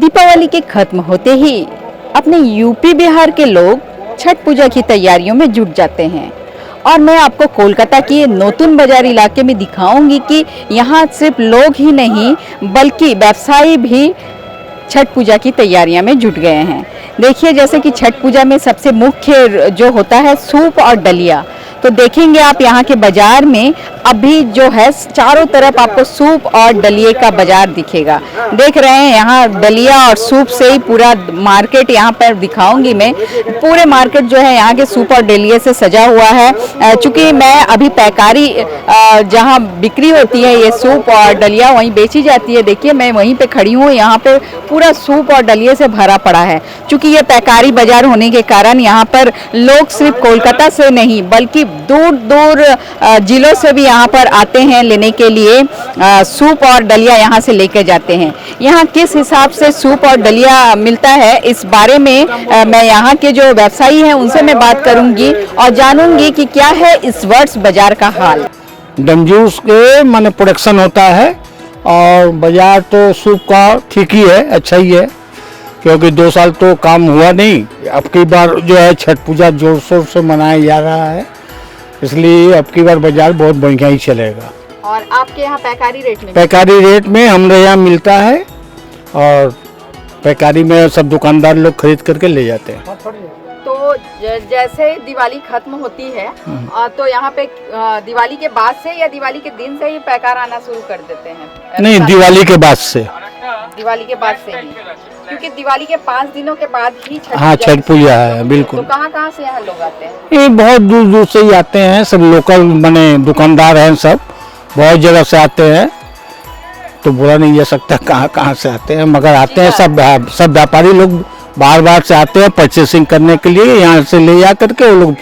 दीपावली के खत्म होते ही अपने यूपी बिहार के लोग छठ पूजा की तैयारियों में जुट जाते हैं। और मैं आपको कोलकाता के नूतन बाजार इलाके में दिखाऊंगी कि यहाँ सिर्फ लोग ही नहीं बल्कि व्यवसायी भी छठ पूजा की तैयारियां में जुट गए हैं। देखिए, जैसे कि छठ पूजा में सबसे मुख्य जो होता है सूप और डलिया, तो देखेंगे आप यहाँ के बाजार में अभी जो है चारों तरफ आपको सूप और डलिए का बाजार दिखेगा। देख रहे हैं यहाँ डलिया और सूप से ही पूरा मार्केट यहाँ पर दिखाऊंगी मैं। पूरे मार्केट जो है यहाँ के सूप और डलिए से सजा हुआ है। चूंकि मैं अभी पैकारी जहाँ बिक्री होती है ये सूप और डलिया वहीं बेची जाती है। देखिए, मैं वहीं पे खड़ी हूँ। यहाँ पे पूरा सूप और डलिए से भरा पड़ा है। चूंकि ये पैकारी बाजार होने के कारण यहाँ पर लोग सिर्फ कोलकाता से नहीं बल्कि दूर दूर जिलों से भी यहाँ पर आते हैं लेने के लिए। सूप और डलिया यहाँ से लेकर जाते हैं। यहाँ किस हिसाब से सूप और डलिया मिलता है इस बारे में मैं यहाँ के जो व्यवसायी हैं उनसे मैं बात करूंगी और जानूंगी कि क्या है इस वर्ष बाजार का हाल। डमजूस के माने प्रोडक्शन होता है और बाजार तो सूप का ठीक ही है, अच्छा ही है, क्योंकि 2 साल तो काम हुआ नहीं। अब की बार जो है छठ पूजा जोर शोर से मनाया जा रहा है, इसलिए अब की बार बाजार बहुत बढ़िया ही चलेगा। और आपके यहाँ पैकारी रेट में? पैकारी रेट में हमारे यहाँ मिलता है और पैकारी में सब दुकानदार लोग खरीद करके ले जाते हैं। तो जैसे दिवाली खत्म होती है तो यहाँ पे दिवाली के बाद से या दिवाली के दिन से ही पैकार आना शुरू कर देते हैं? नहीं, दिवाली के बाद से। दिवाली के बाद से ही, क्योंकि दिवाली के 5 दिनों के बाद ही छठ पूजा है। बिल्कुल। तो कहाँ से यहाँ लोग आते हैं? ये बहुत दूर दूर से ही आते हैं, सब लोकल माने दुकानदार हैं, सब बहुत जगह से आते हैं। तो बुरा नहीं जा सकता कहाँ से आते हैं, मगर आते हैं सब व्यापारी लोग बार बार से आते हैं परचेसिंग करने के लिए। यहाँ से ले जा करके वो लोग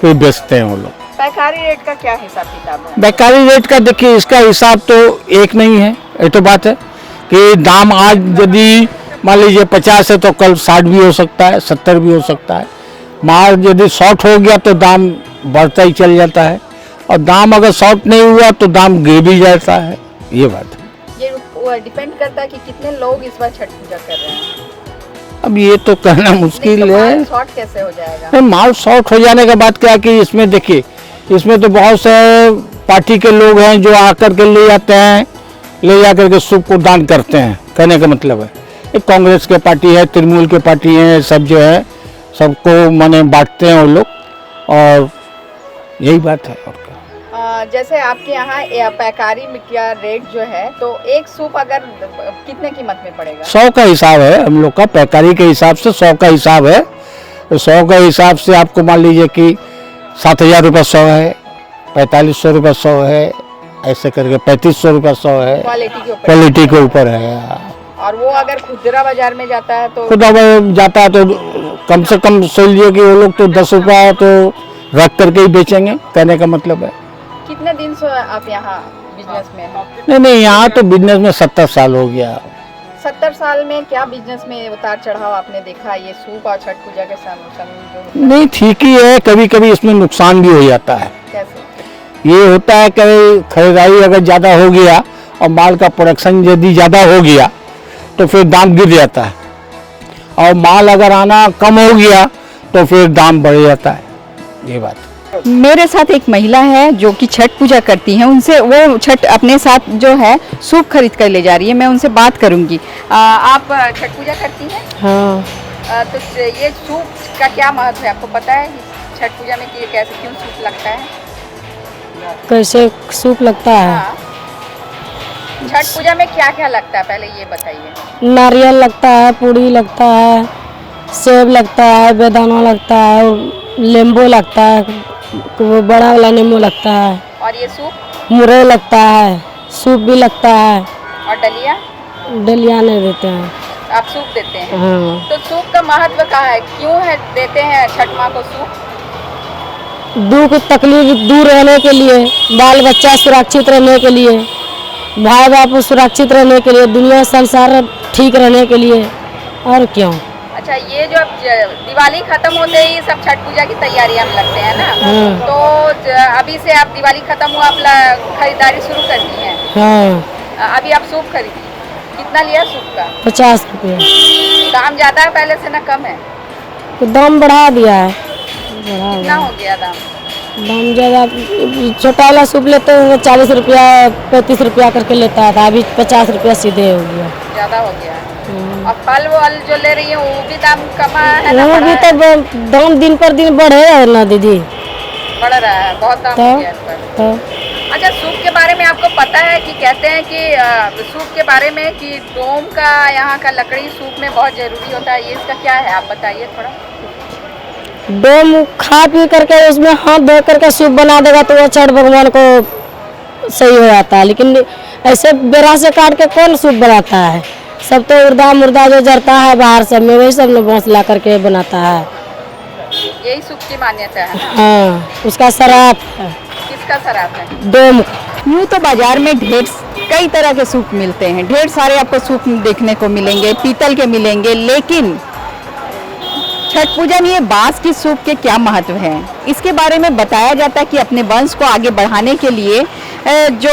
फिर बेचते हैं। वो लोग पैकारी रेट का क्या हिसाब किताब है? पैकारी रेट का देखिए, इसका हिसाब तो एक नहीं है। ये तो बात है कि दाम आज यदि मान लीजिए 50 है तो कल 60 भी हो सकता है, 70 भी हो सकता है। माल यदि शॉर्ट हो गया तो दाम बढ़ता ही चल जाता है, और दाम अगर शॉर्ट नहीं हुआ तो दाम गिर भी जाता है। ये बात है। ये डिपेंड करता है कि कितने लोग इस बार छठ पूजा कर रहे हैं। अब ये तो कहना मुश्किल है। माल शॉर्ट कैसे हो जाएगा? माल शॉर्ट हो जाने के बाद क्या कि इसमें देखिए, इसमें तो बहुत से पार्टी के लोग हैं जो आकर के ले जाते हैं, ले जा करके सूप को दान करते हैं। कहने का मतलब है एक कांग्रेस के पार्टी है, तृणमूल के पार्टी है, सब जो है सबको माने बांटते हैं वो लोग, और यही बात है। और जैसे आपके यहाँ पैकारी में क्या रेट जो है, तो एक सूप अगर कितने कीमत में पड़ेगा? 100 का हिसाब है हम लोग का। पैकारी के हिसाब से 100 का हिसाब है। तो 100 का हिसाब से आपको मान लीजिए कि 7,000 रुपये 100 है, 4,500 रुपये 100 है, ऐसे करके 3,500 रुपये 100 है। क्वालिटी के ऊपर है। और वो अगर खुदरा बाजार में जाता है तो जाता है तो कम से कम सोचिए कि वो लोग तो 10 रुपये तो रख करके ही बेचेंगे। कहने का मतलब है। कितने दिन से आप यहाँ बिजनेस में हैं? नहीं, यहाँ तो बिजनेस में 70 साल हो गया। 70 साल में क्या बिजनेस में उतार चढ़ाव आपने देखा? ये सूप और छठ पूजा के समय नहीं, ठीक ही है। कभी कभी इसमें नुकसान भी हो जाता है। कैसे? ये होता है कि खरीदारी अगर ज़्यादा हो गया और माल का प्रोडक्शन यदि ज़्यादा हो गया तो फिर दाम गिर जाता है, और माल अगर आना कम हो गया तो फिर दाम बढ़ जाता है। ये बात। मेरे साथ एक महिला है जो कि छठ पूजा करती हैं। उनसे वो छठ अपने साथ जो है सूप खरीद कर ले जा रही है। मैं उनसे बात करूंगी। आप छठ पूजा करती हैं? हाँ। तो ये सूप का क्या महत्व है आपको पता है? छठ पूजा में कैसे क्यों सूप लगता है? कैसे सूप लगता है? हाँ। छठ पूजा में क्या क्या लगता है पहले ये बताइए। नारियल लगता है, पूड़ी लगता है, सेब लगता है, बेदाना लगता है, नींबू लगता है, वो बड़ा वाला नींबू लगता है। और ये सूप? मुरई लगता है, सूप भी लगता है। और डलिया? डलिया नहीं देते हैं। आप सूप देते हैं? हाँ। तो सूप का महत्व क्या है? क्यों है देते हैं छठ माँ को सूप? दुख तकलीफ दूर रहने के लिए, बाल बच्चा सुरक्षित रहने के लिए, भाई बाप सुरक्षित रहने के लिए, दुनिया संसार ठीक रहने के लिए, और क्यों। अच्छा, ये जो अब दिवाली खत्म होते ही सब छठ पूजा की तैयारियां में लगते हैं ना, तो अभी से आप दिवाली खत्म हुआ आप खरीदारी शुरू कर दी है? हाँ। अभी आप सूप खरीदी? कितना लिया सूप का? 50 रुपये। दाम ज्यादा है पहले से ना कम है? तो दाम बढ़ा दिया है, कितना हो गया दाम? दाम ज़्यादा। छोटा वाला सूप लेते हैं 40 रुपया 35 रुपया करके लेता है, अभी 50 रुपया सीधे हो गया। ज्यादा हो गया है। और फल वल जो ले रही है वो भी दाम कमा है ना वो बढ़ा भी है? तो दाम दिन पर दिन बढ़े है ना दीदी। बढ़ रहा है, बहुत दाम तो- हो गया इस पर। तो अच्छा, सूप के बारे में आपको पता है कि कहते हैं कि सूप के बारे में कि डोम का यहाँ का लकड़ी सूप में बहुत जरूरी होता है, ये इसका क्या है आप बताइए थोड़ा। डोम खा पी करके उसमें हाथ धो करके सूप बना देगा तो वो छठ भगवान को सही हो जाता है, लेकिन ऐसे बेरा से काट के कौन सूप बनाता है? सब तो उर्दा मुर्दा जो जरता है बाहर सब में वही सब लोग बांस ला करके बनाता है। यही सूप की मान्यता है। हाँ, उसका शराब है किसका शराब है? डोम। यूँ तो बाजार में कई तरह के सूप मिलते हैं, ढेर सारे आपको सूप देखने को मिलेंगे, पीतल के मिलेंगे, लेकिन छठ पूजा में ये बांस की सूप के क्या महत्व है इसके बारे में बताया जाता है कि अपने वंश को आगे बढ़ाने के लिए जो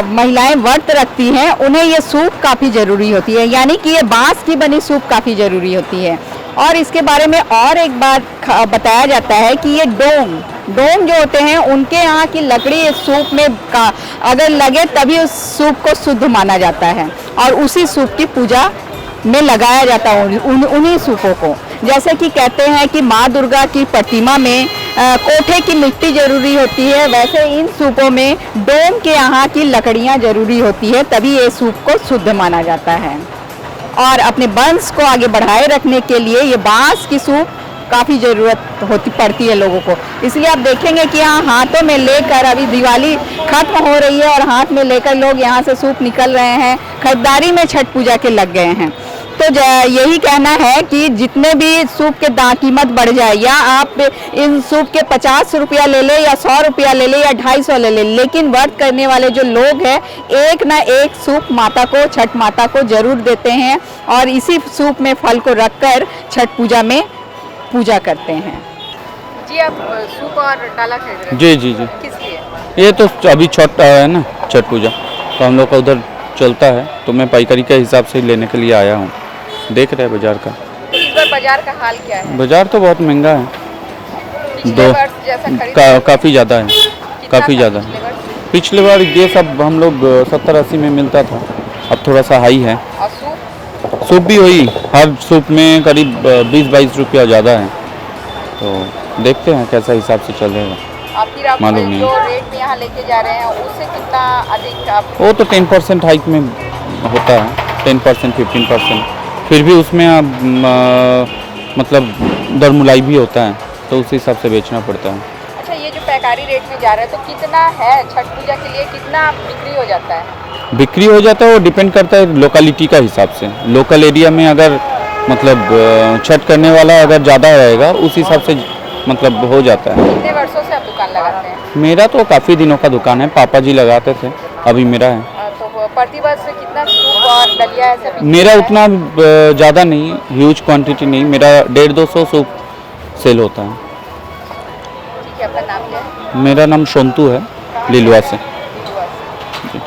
महिलाएं व्रत रखती हैं उन्हें ये सूप काफ़ी ज़रूरी होती है, यानी कि ये बांस की बनी सूप काफ़ी ज़रूरी होती है। और इसके बारे में और एक बात बताया जाता है कि ये डोम जो होते हैं उनके यहाँ की लकड़ी इस सूप में अगर लगे तभी उस सूप को शुद्ध माना जाता है और उसी सूप की पूजा में लगाया जाता है उन्हीं सूपों को। जैसे कि कहते हैं कि माँ दुर्गा की प्रतिमा में कोठे की मिट्टी जरूरी होती है, वैसे इन सूपों में डोम के यहाँ की लकड़ियाँ जरूरी होती है, तभी ये सूप को शुद्ध माना जाता है। और अपने वंश को आगे बढ़ाए रखने के लिए ये बांस की सूप काफ़ी ज़रूरत पड़ती है लोगों को। इसलिए आप देखेंगे कि यहाँ हाथों में लेकर, अभी दिवाली खत्म हो रही है और हाथ में लेकर लोग यहाँ से सूप निकल रहे हैं, खरीदारी में छठ पूजा के लग गए हैं। तो यही कहना है कि जितने भी सूप के कीमत बढ़ जाए, या आप इन सूप के 50 रुपया ले ले या 100 रुपया ले ले या 250 ले ले, लेकिन व्रत करने वाले जो लोग हैं एक ना एक सूप माता को, छठ माता को जरूर देते हैं और इसी सूप में फल को रखकर छठ पूजा में पूजा करते हैं। जी आप सूप और डाला खरीद रहे हैं? जी जी जी, किस लिए? ये तो अभी छठ है ना, छठ पूजा, तो हम लोग का उधर चलता है, तो मैं पाइकारी के हिसाब से लेने के लिए आया हूँ। देख रहे हैं बाजार का। तो इस बार बाजार का हाल क्या है? बाजार तो बहुत महंगा है, पिछले वर्ष जैसा खरीद काफ़ी ज़्यादा है, कितना काफ़ी था ज़्यादा पिछले है। वर्ष? पिछले बार ये सब हम लोग 70-80 में मिलता था, अब थोड़ा सा हाई है। और सूप? सूप भी वही, हर सूप में करीब 20-22 रुपया ज़्यादा है, तो देखते हैं कैसा हिसाब से चलेगा। और फिर आप मालूम नहीं। जो रेट में यहाँ लेके जा रहे हैं उससे कितना अधिक आप? वो तो 10% हाइक में होता है, 10% 15%, फिर भी उसमें मतलब दर मुलाई भी होता है, तो उस हिसाब से बेचना पड़ता है। अच्छा, ये जो पैकारी रेट में जा रहे हैं तो कितना है छठ पूजा के लिए, कितना बिक्री हो जाता है? बिक्री हो जाता है, वो डिपेंड करता है लोकेलिटी का हिसाब से। लोकल एरिया में अगर मतलब छठ करने वाला अगर ज़्यादा रहेगा उस हिसाब से मतलब हो जाता है। कितने वर्षों से आप दुकान लगाते हैं? मेरा तो काफ़ी दिनों का दुकान है, पापा जी लगाते थे, अभी मेरा है। तो प्रति वर्ष कितना सूप और दलिया ऐसे बिक्री मेरा होता है? उतना ज़्यादा नहीं, ह्यूज क्वांटिटी नहीं, मेरा 150-200 सूप सेल होता है। ठीक है, आपका नाम क्या है? मेरा नाम सोनतू है, लिलुआ से। लिलुआ से।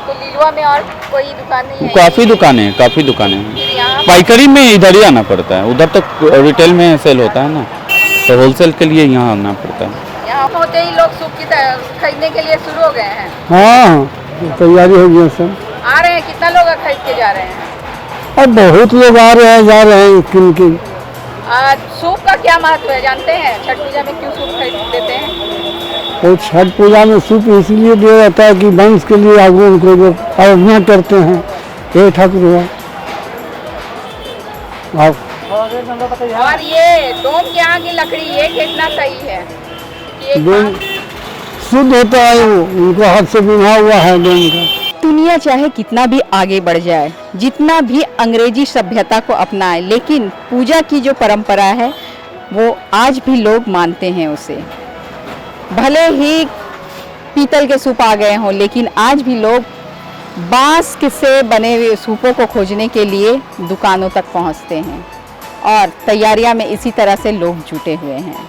तो लिलुआ में और कोई दुकान नहीं है? काफ़ी दुकानें हैं, काफ़ी दुकानें हैं। फिर यहाँ पाइकारी में इधर ही आना पड़ता है, उधर तो रिटेल में सेल होता है ना, तो होलसेल के लिए यहाँ आना पड़ता है। यहाँ होते ही लोग सूप की खरीदने के लिए शुरू हो गए हैं। हाँ, तैयारी हो गई सब। आ रहे हैं, कितना लोग खरीद के जा रहे हैं? और बहुत लोग आ रहे हैं, जा रहे हैं किन किन। सूप का क्या महत्व है जानते हैं? छठ पूजा में क्यों सूप खरीद देते हैं? और छठ पूजा में सूप इसलिए दिया जाता है कि वंश के लिए आगे उनको जो आराधना करते हैं, हे ठाकुर। और ये डोम के यहाँ की लकड़ी ये कितना सही है कि एक डोम शुद्ध होता है, वो उनको हाथ से बुना हुआ है डोम का। दुनिया चाहे कितना भी आगे बढ़ जाए, जितना भी अंग्रेजी सभ्यता को अपनाए, लेकिन पूजा की जो परंपरा है वो आज भी लोग मानते हैं उसे। भले ही पीतल के सूप आ गए हों, लेकिन आज भी लोग बांस से बने हुए सूपों को खोजने के लिए दुकानों तक पहुंचते हैं और तैयारियां में इसी तरह से लोग जुटे हुए हैं।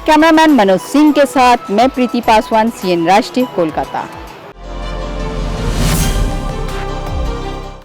कैमरामैन मनोज सिंह के साथ मैं प्रीति पासवान, CN राष्ट्रीय, कोलकाता।